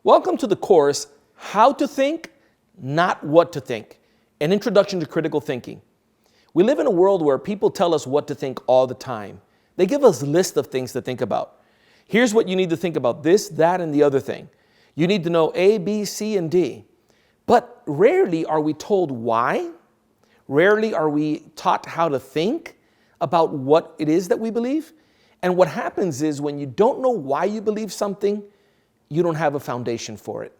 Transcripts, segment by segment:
Welcome to the course, How to Think, Not What to Think, an introduction to critical thinking. We live in a world where people tell us what to think all the time. They give us a list of things to think about. Here's what you need to think about, this, that, and the other thing. You need to know A, B, C, and D. But rarely are we told why. Rarely are we taught how to think about what it is that we believe. And what happens is when you don't know why you believe something, you don't have a foundation for it.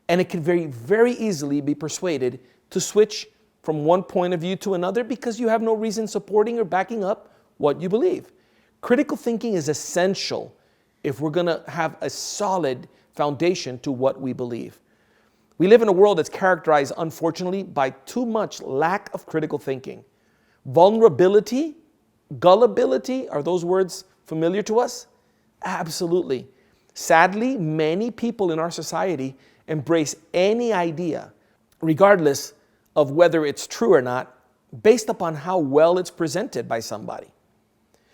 And it can very easily be persuaded to switch from one point of view to another because you have no reason supporting or backing up what you believe. Critical thinking is essential if we're going to have a solid foundation to what we believe. We live in a world that's characterized, unfortunately, by too much lack of critical thinking. Vulnerability, gullibility, are those words familiar to us? Absolutely. Sadly, many people in our society embrace any idea, regardless of whether it's true or not, based upon how well it's presented by somebody.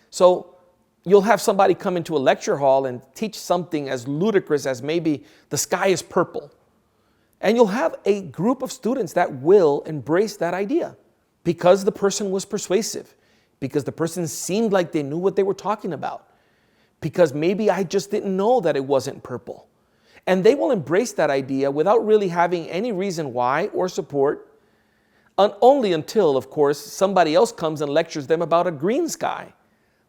So you'll have somebody come into a lecture hall and teach something as ludicrous as maybe the sky is purple. And you'll have a group of students that will embrace that idea because the person was persuasive, because the person seemed like they knew what they were talking about, because maybe I just didn't know that it wasn't purple. And they will embrace that idea without really having any reason why or support, only until, of course, somebody else comes and lectures them about a green sky.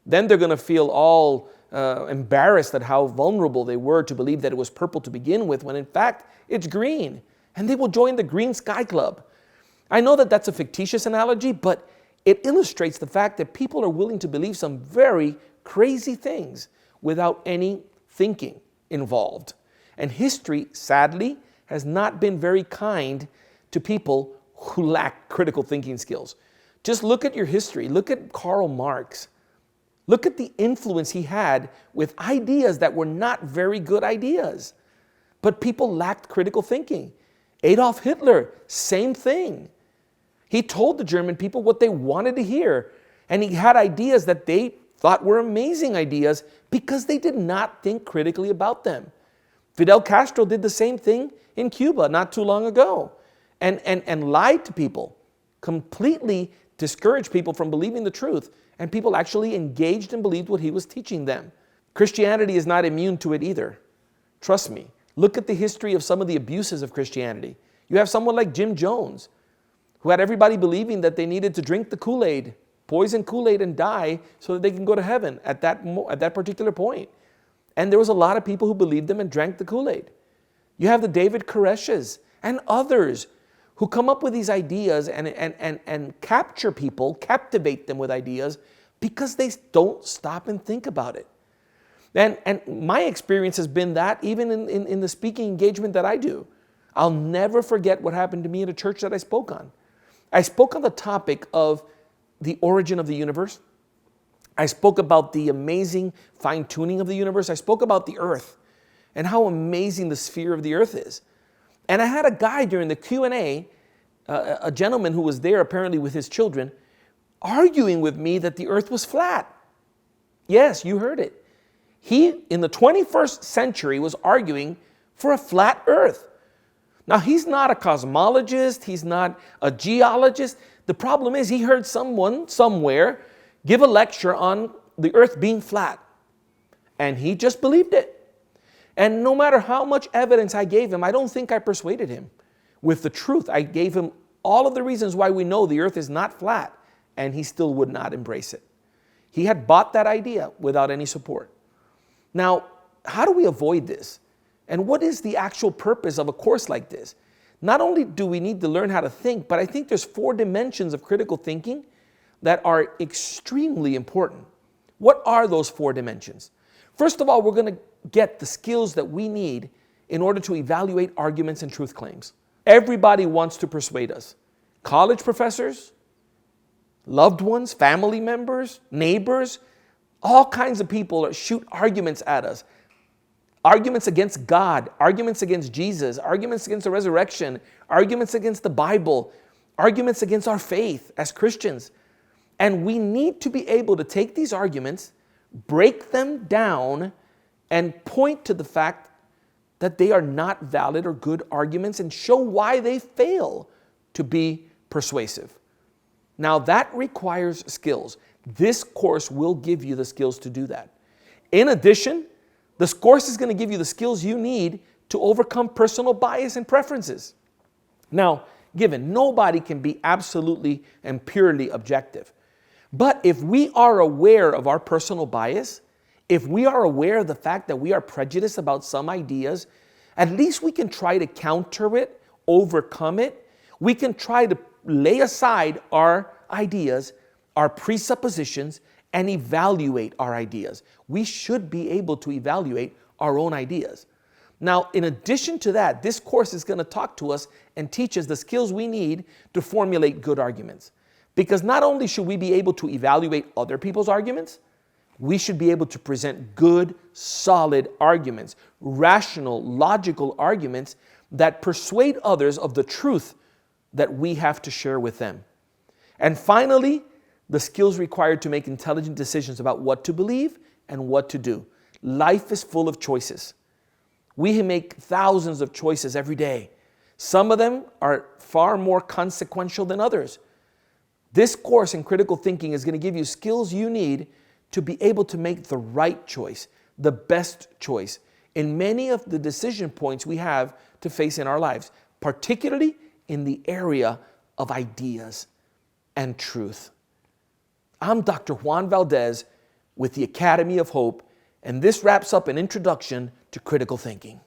Then they're going to feel all embarrassed at how vulnerable they were to believe that it was purple to begin with, when in fact it's green. And they will join the Green Sky Club. I know that that's a fictitious analogy, but it illustrates the fact that people are willing to believe some very crazy things without any thinking involved. And history, sadly, has not been very kind to people who lack critical thinking skills. Just look at your history. Look at Karl Marx. Look at the influence he had with ideas that were not very good ideas. But people lacked critical thinking. Adolf Hitler, same thing. He told the German people what they wanted to hear. And he had ideas that they thought were amazing ideas because they did not think critically about them. Fidel Castro did the same thing in Cuba not too long ago and lied to people, completely discouraged people from believing the truth, and people actually engaged and believed what he was teaching them. Christianity is not immune to it either. Trust me. Look at the history of some of the abuses of Christianity. You have someone like Jim Jones, who had everybody believing that they needed to drink the Kool-Aid, poison Kool-Aid, and die so that they can go to heaven at that particular point. And there was a lot of people who believed them and drank the Kool-Aid. You have the David Koreshes and others who come up with these ideas and capture people, captivate them with ideas because they don't stop and think about it. And my experience has been that even in the speaking engagement that I do. I'll never forget what happened to me in a church that I spoke on. I spoke on the topic of the origin of the universe. I spoke about the amazing fine-tuning of the universe. I spoke about the earth and how amazing the sphere of the earth is. And I had a guy during the Q&A, a gentleman who was there apparently with his children, arguing with me that the earth was flat. Yes, you heard it. He, in the 21st century, was arguing for a flat earth. Now, he's not a cosmologist. He's not a geologist. The problem is he heard someone somewhere give a lecture on the earth being flat. And he just believed it. And no matter how much evidence I gave him, I don't think I persuaded him with the truth. I gave him all of the reasons why we know the earth is not flat, and he still would not embrace it. He had bought that idea without any support. Now, how do we avoid this? And what is the actual purpose of a course like this? Not only do we need to learn how to think, but I think there's 4 dimensions of critical thinking that are extremely important. What are those 4 dimensions? First of all, we're going to get the skills that we need in order to evaluate arguments and truth claims. Everybody wants to persuade us. College professors, loved ones, family members, neighbors, all kinds of people shoot arguments at us. Arguments against God, arguments against Jesus, arguments against the resurrection, arguments against the Bible, arguments against our faith as Christians. And we need to be able to take these arguments, break them down, and point to the fact that they are not valid or good arguments and show why they fail to be persuasive. Now that requires skills. This course will give you the skills to do that. In addition, this course is going to give you the skills you need to overcome personal bias and preferences. Now, given nobody can be absolutely and purely objective, but if we are aware of our personal bias, if we are aware of the fact that we are prejudiced about some ideas, at least we can try to counter it, overcome it. We can try to lay aside our ideas, our presuppositions, and evaluate our ideas. We should be able to evaluate our own ideas. Now, in addition to that, this course is going to talk to us and teach us the skills we need to formulate good arguments. Because not only should we be able to evaluate other people's arguments, we should be able to present good, solid arguments, rational, logical arguments that persuade others of the truth that we have to share with them. And finally, the skills required to make intelligent decisions about what to believe and what to do. Life is full of choices. We make thousands of choices every day. Some of them are far more consequential than others. This course in critical thinking is going to give you skills you need to be able to make the right choice, the best choice in many of the decision points we have to face in our lives, particularly in the area of ideas and truth. I'm Dr. Juan Valdez with the Academy of Hope, and this wraps up an introduction to critical thinking.